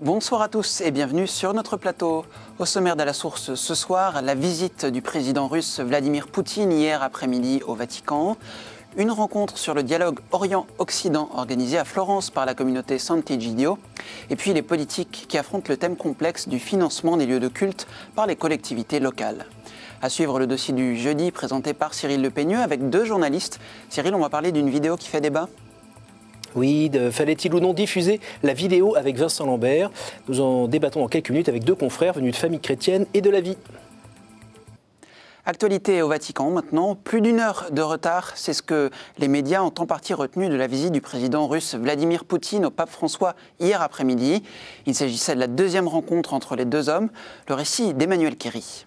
Bonsoir à tous et bienvenue sur notre plateau. Au sommaire de la source ce soir, la visite du président russe Vladimir Poutine hier après-midi au Vatican. Une rencontre sur le dialogue Orient-Occident organisée à Florence par la communauté Sant'Egidio. Et puis les politiques qui affrontent le thème complexe du financement des lieux de culte par les collectivités locales. À suivre le dossier du jeudi présenté par Cyril Le Peigneux avec deux journalistes. Cyril, on va parler d'une vidéo qui fait débat. Oui, fallait-il ou non diffuser la vidéo avec Vincent Lambert? Nous en débattons dans quelques minutes avec deux confrères venus de familles chrétiennes et de la vie. Actualité au Vatican maintenant, plus d'une heure de retard, c'est ce que les médias ont en partie retenu de la visite du président russe Vladimir Poutine au pape François hier après-midi. Il s'agissait de la deuxième rencontre entre les deux hommes, le récit d'Emmanuel Kéry.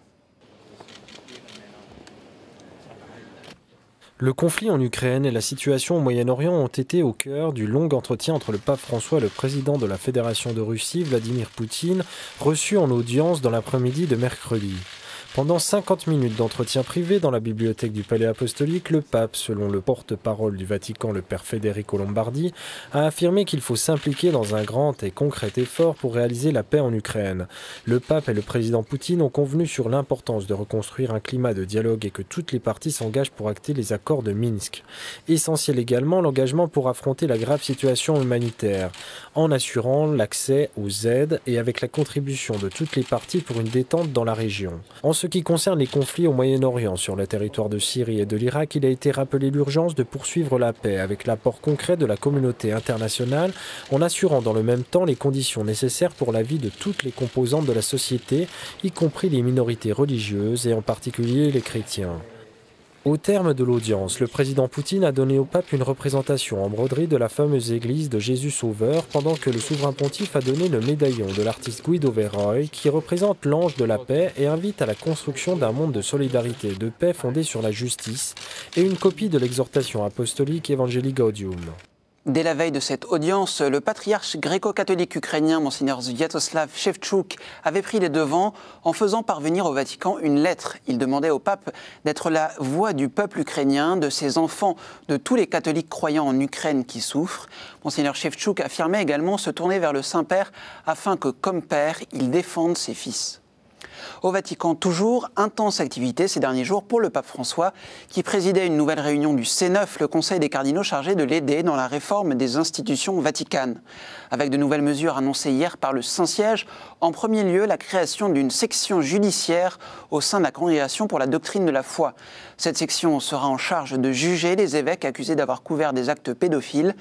Le conflit en Ukraine et la situation au Moyen-Orient ont été au cœur du long entretien entre le pape François et le président de la Fédération de Russie, Vladimir Poutine, reçu en audience dans l'après-midi de mercredi. Pendant 50 minutes d'entretien privé dans la bibliothèque du Palais Apostolique, le pape, selon le porte-parole du Vatican, le père Federico Lombardi, a affirmé qu'il faut s'impliquer dans un grand et concret effort pour réaliser la paix en Ukraine. Le pape et le président Poutine ont convenu sur l'importance de reconstruire un climat de dialogue et que toutes les parties s'engagent pour acter les accords de Minsk. Essentiel également l'engagement pour affronter la grave situation humanitaire, en assurant l'accès aux aides et avec la contribution de toutes les parties pour une détente dans la région. En ce qui concerne les conflits au Moyen-Orient, sur le territoire de Syrie et de l'Irak, il a été rappelé l'urgence de poursuivre la paix avec l'apport concret de la communauté internationale en assurant dans le même temps les conditions nécessaires pour la vie de toutes les composantes de la société, y compris les minorités religieuses et en particulier les chrétiens. Au terme de l'audience, le président Poutine a donné au pape une représentation en broderie de la fameuse église de Jésus Sauveur, pendant que le souverain pontife a donné le médaillon de l'artiste Guido Verroi, qui représente l'ange de la paix et invite à la construction d'un monde de solidarité et de paix fondé sur la justice, et une copie de l'exhortation apostolique Evangelii Gaudium. Dès la veille de cette audience, le patriarche gréco-catholique ukrainien, Monseigneur Sviatoslav Shevchuk, avait pris les devants en faisant parvenir au Vatican une lettre. Il demandait au pape d'être la voix du peuple ukrainien, de ses enfants, de tous les catholiques croyants en Ukraine qui souffrent. Monseigneur Shevchuk affirmait également se tourner vers le Saint-Père afin que, comme père, il défende ses fils. Au Vatican, toujours, intense activité ces derniers jours pour le pape François, qui présidait une nouvelle réunion du C9, le Conseil des cardinaux chargé de l'aider dans la réforme des institutions vaticanes. Avec de nouvelles mesures annoncées hier par le Saint-Siège, en premier lieu la création d'une section judiciaire au sein de la Congrégation pour la doctrine de la foi. Cette section sera en charge de juger les évêques accusés d'avoir couvert des actes pédophiles.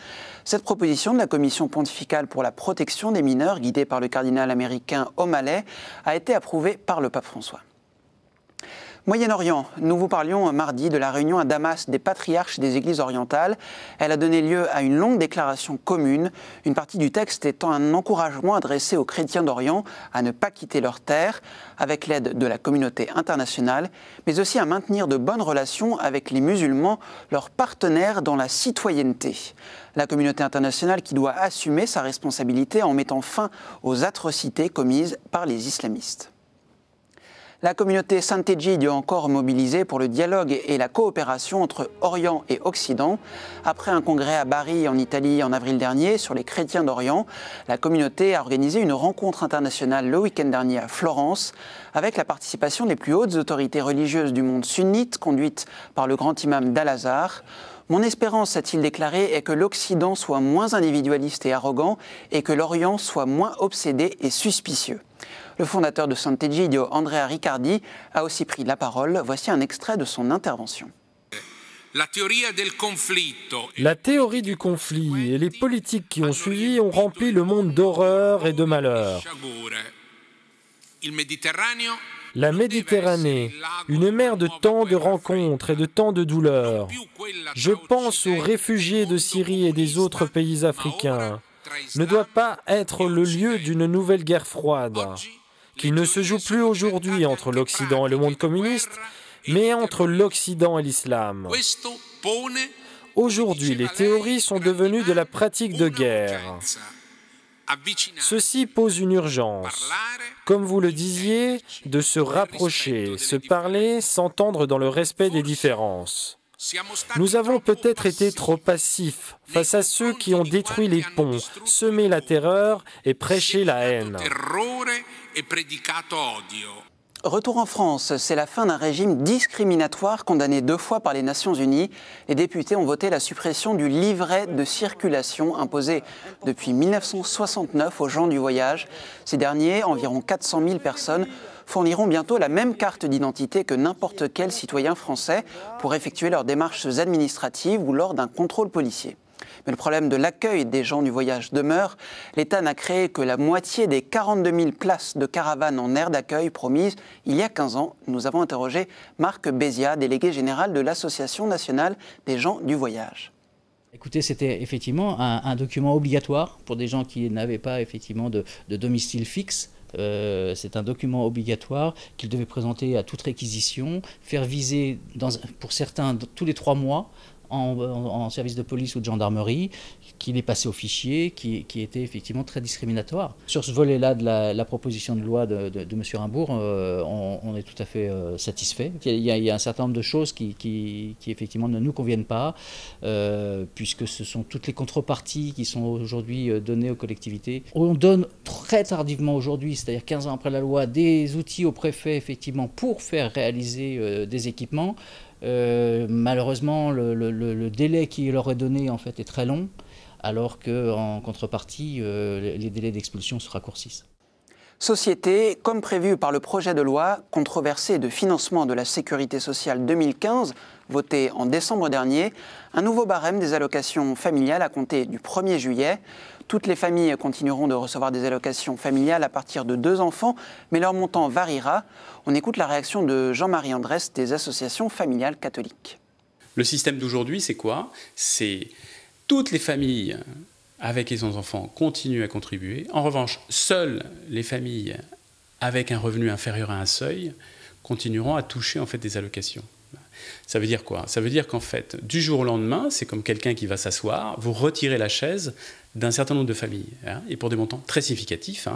Cette proposition de la Commission pontificale pour la protection des mineurs, guidée par le cardinal américain O'Malley, a été approuvée par le pape François. Moyen-Orient, nous vous parlions mardi de la réunion à Damas des patriarches des églises orientales. Elle a donné lieu à une longue déclaration commune, une partie du texte étant un encouragement adressé aux chrétiens d'Orient à ne pas quitter leur terre, avec l'aide de la communauté internationale, mais aussi à maintenir de bonnes relations avec les musulmans, leurs partenaires dans la citoyenneté. La communauté internationale qui doit assumer sa responsabilité en mettant fin aux atrocités commises par les islamistes. La communauté Sant'Egidio encore mobilisée pour le dialogue et la coopération entre Orient et Occident. Après un congrès à Bari en Italie en avril dernier sur les chrétiens d'Orient, la communauté a organisé une rencontre internationale le week-end dernier à Florence avec la participation des plus hautes autorités religieuses du monde sunnite conduite par le grand imam d'Al-Azhar. Mon espérance, a-t-il déclaré, est que l'Occident soit moins individualiste et arrogant et que l'Orient soit moins obsédé et suspicieux. Le fondateur de Sant'Egidio, Andrea Riccardi, a aussi pris la parole. Voici un extrait de son intervention. La théorie du conflit et les politiques qui ont suivi ont rempli le monde d'horreur et de malheur. La Méditerranée, une mer de tant de rencontres et de tant de douleurs. Je pense aux réfugiés de Syrie et des autres pays africains. Ne doit pas être le lieu d'une nouvelle guerre froide, qui ne se joue plus aujourd'hui entre l'Occident et le monde communiste, mais entre l'Occident et l'islam. Aujourd'hui, les théories sont devenues de la pratique de guerre. Ceci pose une urgence. Comme vous le disiez, de se rapprocher, se parler, s'entendre dans le respect des différences. Nous avons peut-être été trop passifs face à ceux qui ont détruit les ponts, semé la terreur et prêché la haine. Retour en France, c'est la fin d'un régime discriminatoire condamné 2 fois par les Nations Unies. Les députés ont voté la suppression du livret de circulation imposé depuis 1969 aux gens du voyage. Ces derniers, environ 400 000 personnes, fourniront bientôt la même carte d'identité que n'importe quel citoyen français pour effectuer leurs démarches administratives ou lors d'un contrôle policier. Mais le problème de l'accueil des gens du voyage demeure. L'État n'a créé que la moitié des 42 000 places de caravanes en aire d'accueil promises il y a 15 ans. Nous avons interrogé Marc Béziat, délégué général de l'Association nationale des gens du voyage. Écoutez, c'était effectivement un document obligatoire pour des gens qui n'avaient pas effectivement de domicile fixe. C'est un document obligatoire qu'ils devaient présenter à toute réquisition, faire viser pour certains tous les 3 mois en service de police ou de gendarmerie, qu'il est passé au fichier, qui était effectivement très discriminatoire. Sur ce volet-là de la proposition de loi de M. Rimbourg, on est tout à fait satisfait. Il y a un certain nombre de choses qui effectivement ne nous conviennent pas, puisque ce sont toutes les contreparties qui sont aujourd'hui données aux collectivités. On donne très tardivement aujourd'hui, c'est-à-dire 15 ans après la loi, des outils aux préfets effectivement pour faire réaliser des équipements. Malheureusement, le délai qui leur est donné en fait est très long, alors qu'en contrepartie, les délais d'expulsion se raccourcissent. Société, comme prévu par le projet de loi controversé de financement de la sécurité sociale 2015, voté en décembre dernier, un nouveau barème des allocations familiales à compter du 1er juillet. Toutes les familles continueront de recevoir des allocations familiales à partir de 2 enfants, mais leur montant variera. On écoute la réaction de Jean-Marie Andrès des associations familiales catholiques. Le système d'aujourd'hui, c'est quoi? C'est toutes les familles avec les enfants continuent à contribuer. En revanche, seules les familles avec un revenu inférieur à un seuil continueront à toucher en fait des allocations. Ça veut dire quoi? Ça veut dire qu'en fait, du jour au lendemain, c'est comme quelqu'un qui va s'asseoir, vous retirez la chaise d'un certain nombre de familles, et pour des montants très significatifs.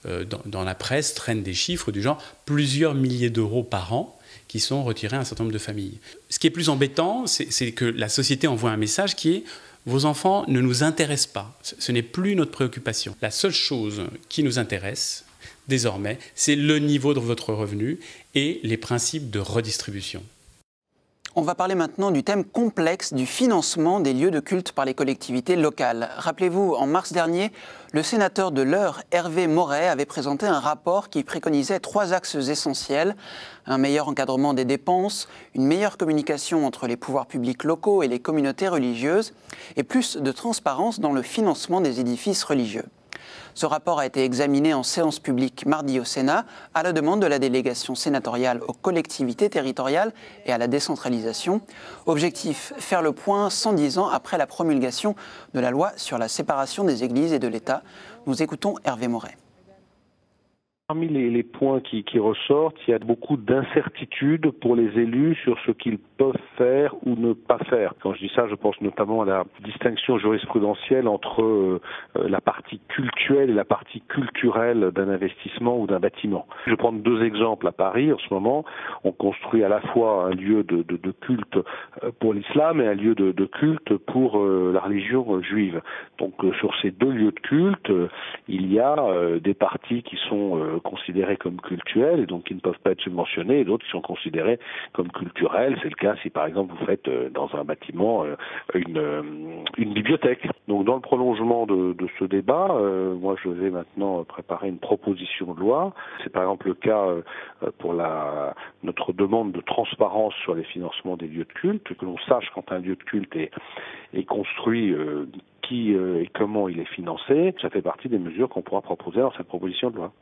Dans la presse traînent des chiffres du genre plusieurs milliers d'euros par an qui sont retirés à un certain nombre de familles. Ce qui est plus embêtant, c'est que la société envoie un message qui est « vos enfants ne nous intéressent pas, ce n'est plus notre préoccupation. La seule chose qui nous intéresse, désormais, c'est le niveau de votre revenu et les principes de redistribution. » On va parler maintenant du thème complexe du financement des lieux de culte par les collectivités locales. Rappelez-vous, en mars dernier, le sénateur de l'Eure, Hervé Moret, avait présenté un rapport qui préconisait 3 axes essentiels. Un meilleur encadrement des dépenses, une meilleure communication entre les pouvoirs publics locaux et les communautés religieuses, et plus de transparence dans le financement des édifices religieux. Ce rapport a été examiné en séance publique mardi au Sénat à la demande de la délégation sénatoriale aux collectivités territoriales et à la décentralisation. Objectif, faire le point 110 ans après la promulgation de la loi sur la séparation des églises et de l'État. Nous écoutons Hervé Moret. Parmi les points qui ressortent, il y a beaucoup d'incertitudes pour les élus sur ce qu'ils peuvent faire ou ne pas faire. Quand je dis ça, je pense notamment à la distinction jurisprudentielle entre la partie cultuelle et la partie culturelle d'un investissement ou d'un bâtiment. Je vais prendre 2 exemples à Paris. En ce moment, on construit à la fois un lieu de culte pour l'islam et un lieu de culte pour la religion juive. Donc sur ces 2 lieux de culte, il y a des parties qui sont considérés comme cultuels et donc qui ne peuvent pas être subventionnés, et d'autres qui sont considérés comme culturels. C'est le cas si par exemple vous faites dans un bâtiment une bibliothèque. Donc dans le prolongement de ce débat, moi je vais maintenant préparer une proposition de loi. C'est par exemple le cas pour notre demande de transparence sur les financements des lieux de culte, que l'on sache quand un lieu de culte est construit, qui et comment il est financé. Ça fait partie des mesures qu'on pourra proposer dans cette proposition de loi.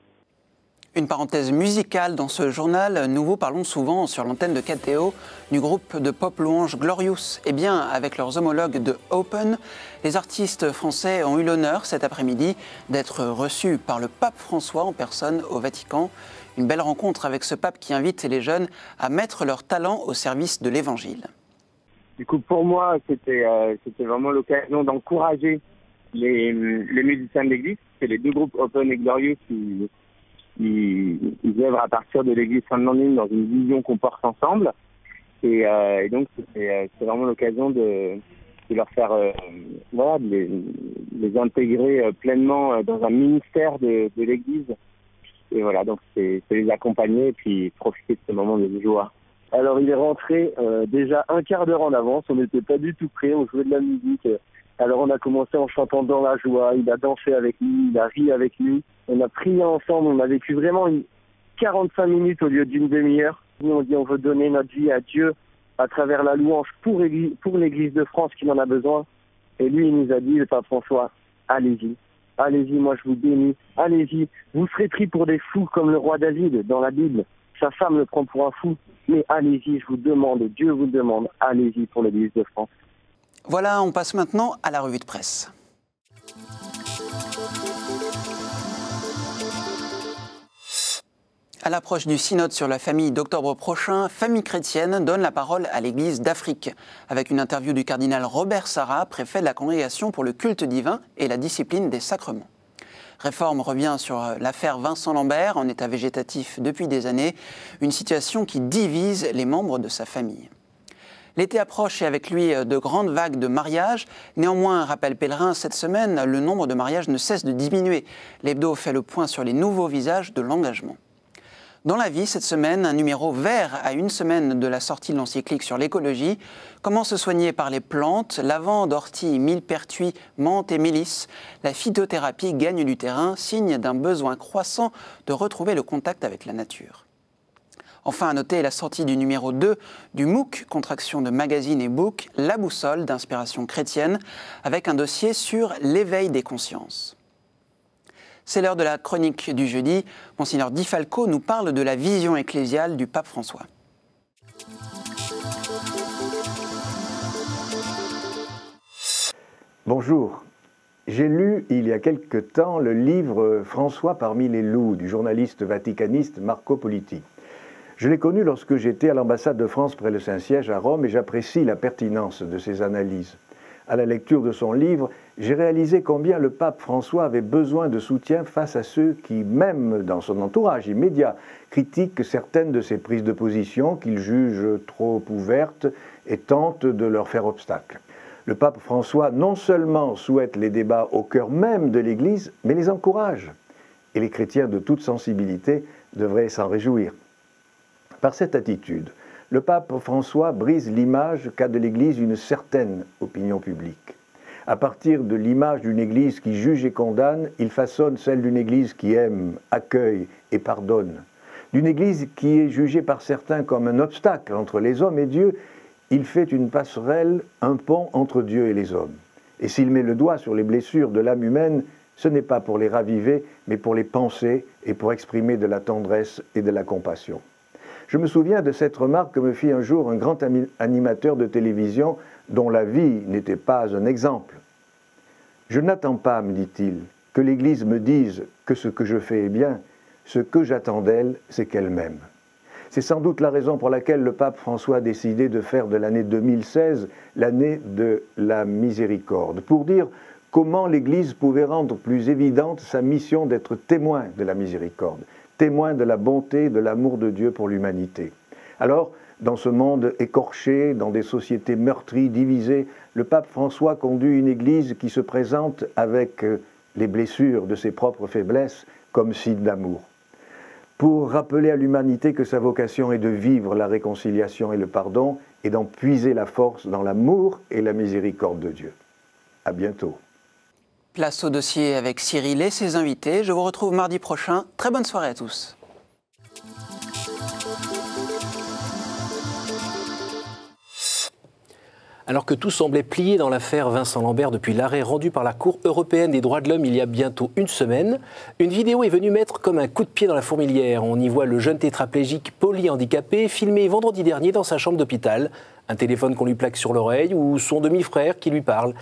Une parenthèse musicale dans ce journal. Nous vous parlons souvent sur l'antenne de KTO du groupe de pop louange Glorious. Eh bien, avec leurs homologues de Open, les artistes français ont eu l'honneur cet après-midi d'être reçus par le pape François en personne au Vatican. Une belle rencontre avec ce pape qui invite les jeunes à mettre leur talent au service de l'Évangile. Du coup, pour moi, c'était vraiment l'occasion d'encourager les musiciens de l'Église. C'est les 2 groupes Open et Glorious qui œuvrent à partir de l'Église Sainte-Mandine dans une vision qu'on porte ensemble. Et donc, c'est vraiment l'occasion de leur faire, voilà, de les intégrer pleinement dans un ministère de l'Église. Et voilà, donc c'est les accompagner et puis profiter de ce moment de joie. Alors, il est rentré déjà un quart d'heure en avance. On n'était pas du tout prêts, on jouait de la musique. Alors, on a commencé en chantant dans la joie. Il a dansé avec nous, il a ri avec nous. On a prié ensemble, on a vécu vraiment 45 minutes au lieu d'une demi-heure. Nous, on dit on veut donner notre vie à Dieu à travers la louange pour l'Église de France qui en a besoin. Et lui, il nous a dit, le pape François, allez-y, allez-y, moi je vous bénis, allez-y. Vous serez pris pour des fous comme le roi David dans la Bible. Sa femme le prend pour un fou. Mais allez-y, je vous demande, Dieu vous demande, allez-y pour l'Église de France. Voilà, on passe maintenant à la revue de presse. À l'approche du synode sur la famille d'octobre prochain, Famille chrétienne donne la parole à l'Église d'Afrique, avec une interview du cardinal Robert Sarah, préfet de la Congrégation pour le culte divin et la discipline des sacrements. Réforme revient sur l'affaire Vincent Lambert, en état végétatif depuis des années, une situation qui divise les membres de sa famille. L'été approche et avec lui de grandes vagues de mariages. Néanmoins, rappel pèlerin, cette semaine, le nombre de mariages ne cesse de diminuer. L'hebdo fait le point sur les nouveaux visages de l'engagement. Dans la vie, cette semaine, un numéro vert à une semaine de la sortie de l'encyclique sur l'écologie. Comment se soigner par les plantes, lavande, ortie, millepertuis, menthe et mélisse. La phytothérapie gagne du terrain, signe d'un besoin croissant de retrouver le contact avec la nature. Enfin, à noter la sortie du numéro 2 du MOOC, contraction de magazine et book, La Boussole d'inspiration chrétienne, avec un dossier sur l'éveil des consciences. C'est l'heure de la chronique du jeudi. Monseigneur Di Falco nous parle de la vision ecclésiale du pape François. Bonjour. J'ai lu il y a quelque temps le livre François parmi les loups du journaliste vaticaniste Marco Politi. Je l'ai connu lorsque j'étais à l'ambassade de France près le Saint-Siège à Rome et j'apprécie la pertinence de ses analyses. À la lecture de son livre, j'ai réalisé combien le pape François avait besoin de soutien face à ceux qui, même dans son entourage immédiat, critiquent certaines de ses prises de position qu'il juge trop ouvertes et tentent de leur faire obstacle. Le pape François non seulement souhaite les débats au cœur même de l'Église, mais les encourage. Et les chrétiens de toute sensibilité devraient s'en réjouir. Par cette attitude, le pape François brise l'image qu'a de l'Église une certaine opinion publique. À partir de l'image d'une Église qui juge et condamne, il façonne celle d'une Église qui aime, accueille et pardonne. D'une Église qui est jugée par certains comme un obstacle entre les hommes et Dieu, il fait une passerelle, un pont entre Dieu et les hommes. Et s'il met le doigt sur les blessures de l'âme humaine, ce n'est pas pour les raviver, mais pour les panser et pour exprimer de la tendresse et de la compassion. Je me souviens de cette remarque que me fit un jour un grand animateur de télévision dont la vie n'était pas un exemple. « Je n'attends pas, me dit-il, que l'Église me dise que ce que je fais est bien. Ce que j'attends d'elle, c'est qu'elle m'aime. » C'est sans doute la raison pour laquelle le pape François a décidé de faire de l'année 2016 l'année de la miséricorde, pour dire comment l'Église pouvait rendre plus évidente sa mission d'être témoin de la miséricorde, témoin de la bonté, de l'amour de Dieu pour l'humanité. Alors, dans ce monde écorché, dans des sociétés meurtries, divisées, le pape François conduit une Église qui se présente avec les blessures de ses propres faiblesses comme signe d'amour, pour rappeler à l'humanité que sa vocation est de vivre la réconciliation et le pardon et d'en puiser la force dans l'amour et la miséricorde de Dieu. À bientôt. Place au dossier avec Cyril et ses invités. Je vous retrouve mardi prochain. Très bonne soirée à tous. Alors que tout semblait plié dans l'affaire Vincent Lambert depuis l'arrêt rendu par la Cour européenne des droits de l'homme il y a bientôt une semaine, une vidéo est venue mettre comme un coup de pied dans la fourmilière. On y voit le jeune tétraplégique polyhandicapé filmé vendredi dernier dans sa chambre d'hôpital. Un téléphone qu'on lui plaque sur l'oreille ou son demi-frère qui lui parle.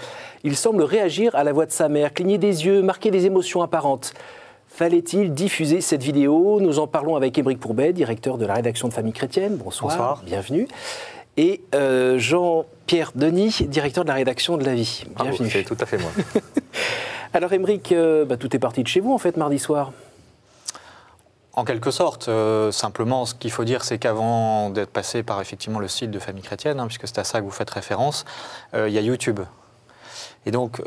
Il semble réagir à la voix de sa mère, cligner des yeux, marquer des émotions apparentes. Fallait-il diffuser cette vidéo? Nous en parlons avec Émeric Pourbet, directeur de la rédaction de Famille chrétienne. Bonsoir. Bonsoir. Bienvenue. Et Jean-Pierre Denis, directeur de la rédaction de La Vie. Bienvenue. C'est tout à fait moi. Alors Émeric, tout est parti de chez vous en fait mardi soir. En quelque sorte, simplement, ce qu'il faut dire, c'est qu'avant d'être passé par effectivement le site de Famille Chrétienne, puisque c'est à ça que vous faites référence, il y a YouTube. Et donc,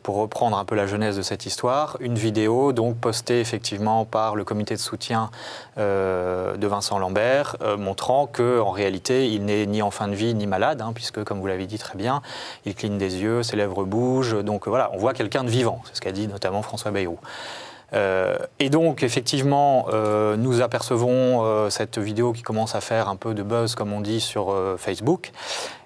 pour reprendre un peu la genèse de cette histoire, une vidéo donc postée effectivement par le comité de soutien de Vincent Lambert, montrant qu'en réalité, il n'est ni en fin de vie ni malade, puisque, comme vous l'avez dit très bien, il cligne des yeux, ses lèvres bougent. Donc voilà, on voit quelqu'un de vivant, c'est ce qu'a dit notamment François Bayrou. Et donc, effectivement, nous apercevons cette vidéo qui commence à faire un peu de buzz, comme on dit, sur Facebook.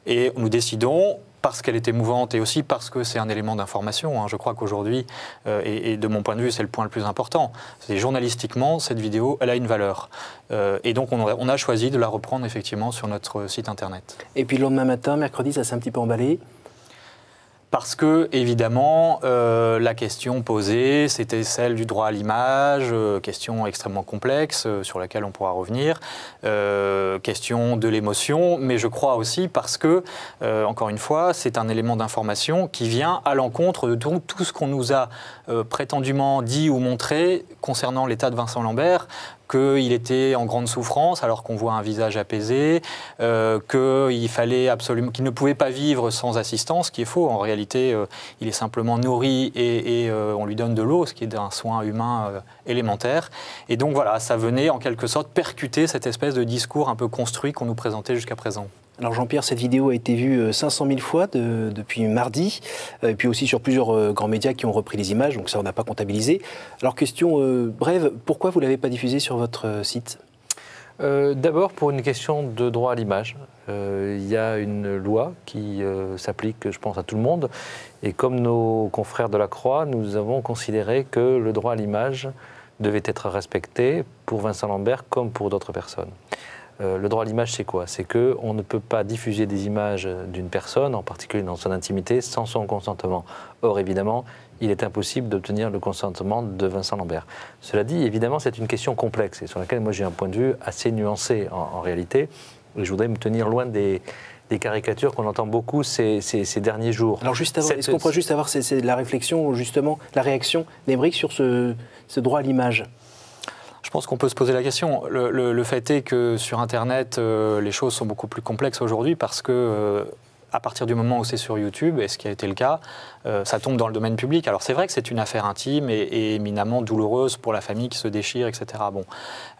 Et nous décidons, parce qu'elle est émouvante et aussi parce que c'est un élément d'information, je crois qu'aujourd'hui, et de mon point de vue, c'est le point le plus important, c'est journalistiquement, cette vidéo, elle a une valeur. Et donc, on a choisi de la reprendre, effectivement, sur notre site Internet. Et puis, le lendemain matin, mercredi, ça s'est un petit peu emballé. Parce que, évidemment, la question posée, c'était celle du droit à l'image, question extrêmement complexe sur laquelle on pourra revenir, question de l'émotion, mais je crois aussi parce que, encore une fois, c'est un élément d'information qui vient à l'encontre de tout ce qu'on nous a prétendument dit ou montré concernant l'état de Vincent Lambert, qu'il était en grande souffrance alors qu'on voit un visage apaisé, qu'il fallait absolument, qu'il ne pouvait pas vivre sans assistance, ce qui est faux. En réalité, il est simplement nourri et on lui donne de l'eau, ce qui est un soin humain élémentaire. Et donc voilà, ça venait en quelque sorte percuter cette espèce de discours un peu construit qu'on nous présentait jusqu'à présent. Alors Jean-Pierre, cette vidéo a été vue 500 000 fois depuis mardi, et puis aussi sur plusieurs grands médias qui ont repris les images, donc ça on n'a pas comptabilisé. Alors question brève, pourquoi vous ne l'avez pas diffusée sur votre site ? D'abord pour une question de droit à l'image. Il y a une loi qui s'applique, je pense, à tout le monde, et comme nos confrères de la Croix, nous avons considéré que le droit à l'image devait être respecté pour Vincent Lambert comme pour d'autres personnes. Le droit à l'image, c'est quoi? C'est qu'on ne peut pas diffuser des images d'une personne, en particulier dans son intimité, sans son consentement. Or, évidemment, il est impossible d'obtenir le consentement de Vincent Lambert. Cela dit, évidemment, c'est une question complexe et sur laquelle moi j'ai un point de vue assez nuancé en réalité. Et je voudrais me tenir loin des caricatures qu'on entend beaucoup ces derniers jours. Alors juste avant, est-ce qu'on pourrait juste avoir la réflexion, justement, la réaction d'Aymeric sur ce droit à l'image? Je pense qu'on peut se poser la question. Le fait est que sur Internet, les choses sont beaucoup plus complexes aujourd'hui parce que à partir du moment où c'est sur YouTube, et ce qui a été le cas, ça tombe dans le domaine public. Alors c'est vrai que c'est une affaire intime et éminemment douloureuse pour la famille qui se déchire, etc. Bon.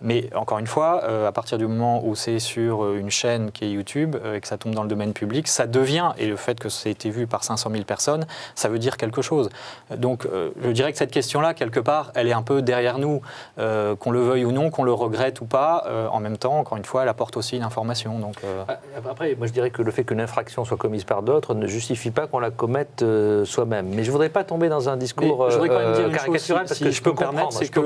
Mais encore une fois, à partir du moment où c'est sur une chaîne qui est YouTube et que ça tombe dans le domaine public, ça devient, et le fait que ça ait été vu par 500 000 personnes, ça veut dire quelque chose. Donc je dirais que cette question-là, quelque part, elle est un peu derrière nous, qu'on le veuille ou non, qu'on le regrette ou pas. En même temps, encore une fois, elle apporte aussi une information. Donc, Après, moi je dirais que le fait qu'une infraction soit commise par d'autres ne justifie pas qu'on la commette soi-même. Mais je ne voudrais pas tomber dans un discours je voudrais quand même dire caricatural, parce que je peux comprendre. C'est que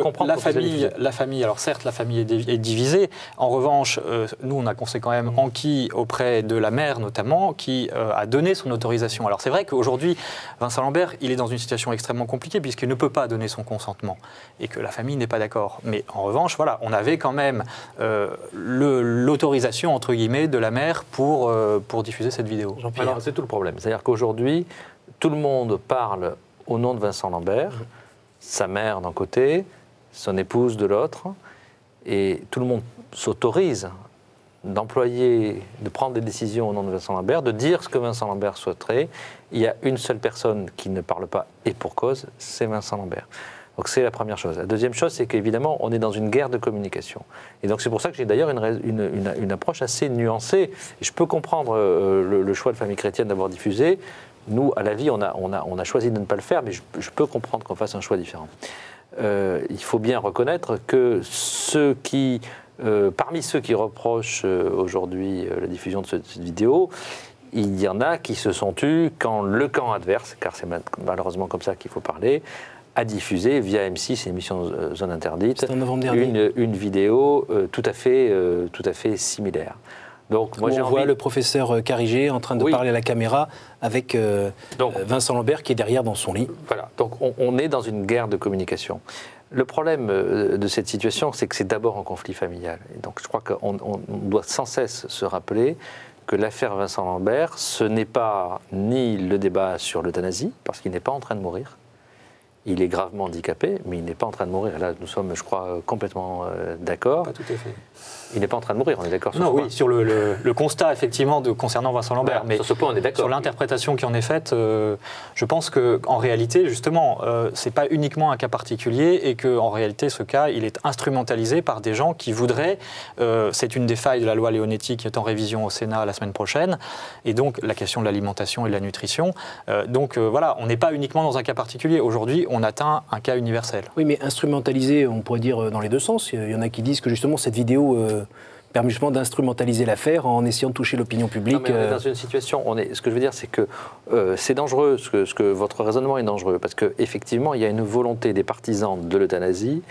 la famille, alors certes, la famille est divisée. En revanche, nous, on a quand même enquis auprès de la mère, notamment, qui a donné son autorisation. Alors c'est vrai qu'aujourd'hui, Vincent Lambert, il est dans une situation extrêmement compliquée, puisqu'il ne peut pas donner son consentement, et que la famille n'est pas d'accord. Mais en revanche, voilà, on avait quand même l'autorisation, entre guillemets, de la mère pour diffuser cette vidéo. Alors, c'est tout le problème. C'est-à-dire qu'aujourd'hui, tout le monde parle au nom de Vincent Lambert, sa mère d'un côté, son épouse de l'autre, et tout le monde s'autorise de prendre des décisions au nom de Vincent Lambert, de dire ce que Vincent Lambert souhaiterait. Il y a une seule personne qui ne parle pas, et pour cause, c'est Vincent Lambert. Donc c'est la première chose. La deuxième chose, c'est qu'évidemment, on est dans une guerre de communication. Et donc c'est pour ça que j'ai d'ailleurs une approche assez nuancée. Et je peux comprendre le choix de Famille Chrétienne d'avoir diffusé. Nous, à la vie, on a choisi de ne pas le faire, mais je peux comprendre qu'on fasse un choix différent. Il faut bien reconnaître que parmi ceux qui reprochent aujourd'hui la diffusion de cette vidéo, il y en a qui se sont tus quand le camp adverse, car c'est malheureusement comme ça qu'il faut parler, a diffusé via M6, émission Zone Interdite, une vidéo tout à fait similaire. Donc, moi, on voit le professeur Carigé en train de parler à la caméra avec Vincent Lambert qui est derrière dans son lit. Voilà, donc on est dans une guerre de communication. Le problème de cette situation, c'est que c'est d'abord un conflit familial. Et donc je crois qu'on doit sans cesse se rappeler que l'affaire Vincent Lambert, ce n'est pas ni le débat sur l'euthanasie, parce qu'il n'est pas en train de mourir, il est gravement handicapé, mais il n'est pas en train de mourir. Là, nous sommes, je crois, complètement d'accord. Pas tout à fait. Il n'est pas en train de mourir, on est d'accord sur Non, ce point. oui, sur le constat, effectivement, concernant Vincent Lambert. Voilà, mais sur ce point, on est d'accord. sur l'interprétation qui en est faite, je pense qu'en réalité, justement, ce n'est pas uniquement un cas particulier et qu'en réalité, ce cas, il est instrumentalisé par des gens qui voudraient, c'est une des failles de la loi Leonetti qui est en révision au Sénat la semaine prochaine, et donc la question de l'alimentation et de la nutrition. Voilà, on n'est pas uniquement dans un cas particulier. Aujourd'hui, on atteint un cas universel. Oui, mais instrumentalisé, on pourrait dire dans les deux sens. Il y en a qui disent que justement cette vidéo permet justement d'instrumentaliser l'affaire en essayant de toucher l'opinion publique. Non, mais on est dans une situation, ce que je veux dire, c'est que c'est dangereux, ce que votre raisonnement est dangereux, parce qu'effectivement, il y a une volonté des partisans de l'euthanasie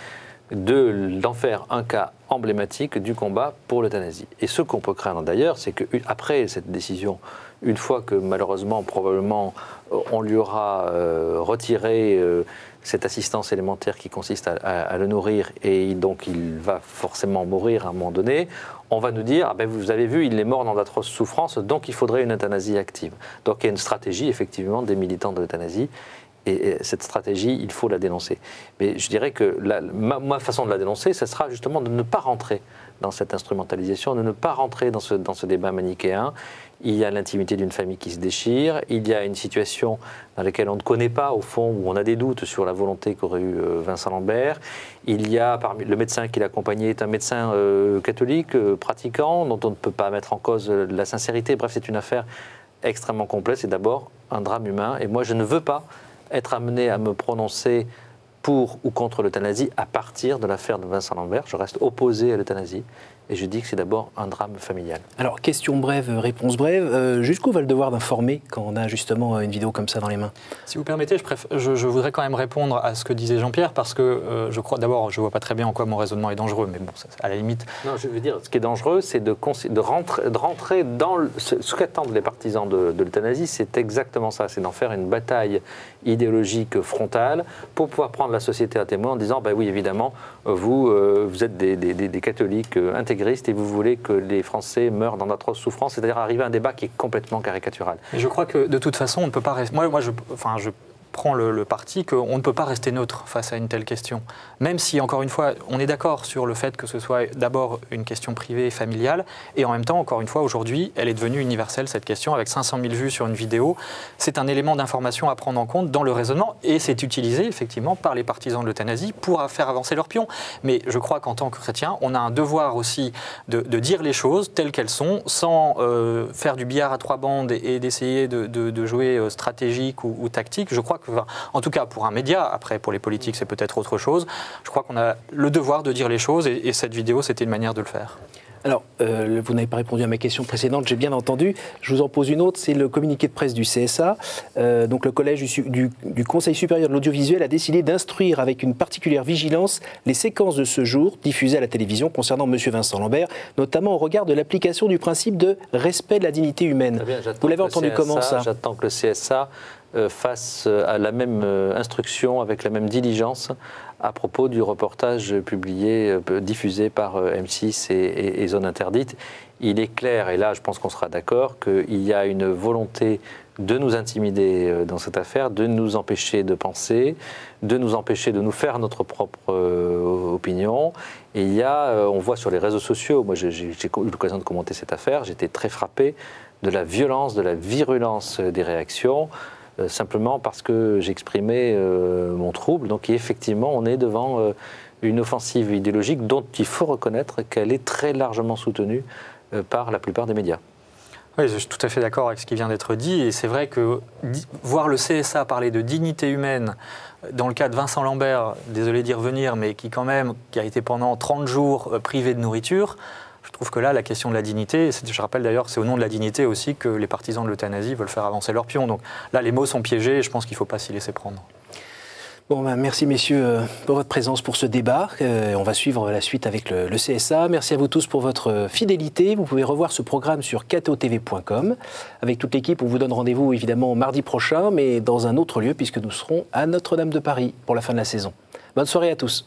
d'en faire un cas emblématique du combat pour l'euthanasie. Et ce qu'on peut craindre d'ailleurs, c'est qu'après cette décision, une fois que malheureusement, probablement, on lui aura retiré cette assistance élémentaire qui consiste à le nourrir, et donc il va forcément mourir à un moment donné, on va nous dire, vous avez vu, il est mort dans d'atroces souffrances, donc il faudrait une euthanasie active. Donc il y a une stratégie, effectivement, des militants de l'euthanasie, et cette stratégie, il faut la dénoncer. Mais je dirais que ma façon de la dénoncer, ce sera justement de ne pas rentrer dans cette instrumentalisation, de ne pas rentrer dans ce débat manichéen. Il y a l'intimité d'une famille qui se déchire, il y a une situation dans laquelle on ne connaît pas, au fond, où on a des doutes sur la volonté qu'aurait eu Vincent Lambert. Il y a, parmi le médecin qui l'accompagnait, est un médecin catholique, pratiquant, dont on ne peut pas mettre en cause la sincérité. Bref, c'est une affaire extrêmement complexe. C'est d'abord un drame humain. Et moi, je ne veux pas être amené à me prononcer pour ou contre l'euthanasie à partir de l'affaire de Vincent Lambert. Je reste opposé à l'euthanasie et je dis que c'est d'abord un drame familial. Alors, question brève, réponse brève. Jusqu'où va le devoir d'informer quand on a justement une vidéo comme ça dans les mains? Si vous permettez, je voudrais quand même répondre à ce que disait Jean-Pierre, parce que je crois, d'abord, je ne vois pas très bien en quoi mon raisonnement est dangereux, mais bon, à la limite... Non, je veux dire, ce qui est dangereux, c'est de rentrer dans ce qu'attendent les partisans de l'euthanasie, c'est exactement ça, c'est d'en faire une bataille idéologique frontale pour pouvoir prendre la société à témoin en disant, oui, évidemment, vous êtes des catholiques intégristes et vous voulez que les Français meurent dans d'atroces souffrances, c'est-à-dire arriver à un débat qui est complètement caricatural. Et je crois que de toute façon, on ne peut pas rester... Moi, je prends le parti qu'on ne peut pas rester neutre face à une telle question. Même si, encore une fois, on est d'accord sur le fait que ce soit d'abord une question privée et familiale, et en même temps, encore une fois, aujourd'hui, elle est devenue universelle, cette question, avec 500 000 vues sur une vidéo. C'est un élément d'information à prendre en compte dans le raisonnement, et c'est utilisé, effectivement, par les partisans de l'euthanasie pour faire avancer leur pion. Mais je crois qu'en tant que chrétien, on a un devoir aussi de dire les choses telles qu'elles sont, sans faire du billard à trois bandes et d'essayer de jouer stratégique ou tactique. Je crois que, en tout cas pour un média, après pour les politiques c'est peut-être autre chose, je crois qu'on a le devoir de dire les choses et cette vidéo c'était une manière de le faire. Alors, vous n'avez pas répondu à ma question précédente, j'ai bien entendu. Je vous en pose une autre, c'est le communiqué de presse du CSA. Donc le collège du Conseil supérieur de l'audiovisuel a décidé d'instruire avec une particulière vigilance les séquences de ce jour diffusées à la télévision concernant M. Vincent Lambert, notamment au regard de l'application du principe de respect de la dignité humaine. Bien, vous l'avez entendu comment ça? J'attends que le CSA fasse à la même instruction, avec la même diligence, à propos du reportage diffusé par M6 et Zone Interdite. Il est clair, et là je pense qu'on sera d'accord, qu'il y a une volonté de nous intimider dans cette affaire, de nous empêcher de penser, de nous empêcher de nous faire notre propre opinion. Et il y a, on voit sur les réseaux sociaux, moi j'ai eu l'occasion de commenter cette affaire, j'étais très frappé de la violence, de la virulence des réactions, simplement parce que j'exprimais mon trouble. Donc effectivement, on est devant une offensive idéologique dont il faut reconnaître qu'elle est très largement soutenue par la plupart des médias. Oui, je suis tout à fait d'accord avec ce qui vient d'être dit. Et c'est vrai que voir le CSA parler de dignité humaine, dans le cas de Vincent Lambert, désolé d'y revenir, mais qui a été pendant 30 jours privé de nourriture, je trouve que là, la question de la dignité, je rappelle d'ailleurs, c'est au nom de la dignité aussi que les partisans de l'euthanasie veulent faire avancer leur pion. Donc là, les mots sont piégés et je pense qu'il ne faut pas s'y laisser prendre. Bon, merci messieurs pour votre présence pour ce débat. On va suivre la suite avec le CSA. Merci à vous tous pour votre fidélité. Vous pouvez revoir ce programme sur KTOTV.com. Avec toute l'équipe, on vous donne rendez-vous évidemment mardi prochain, mais dans un autre lieu puisque nous serons à Notre-Dame de Paris pour la fin de la saison. Bonne soirée à tous.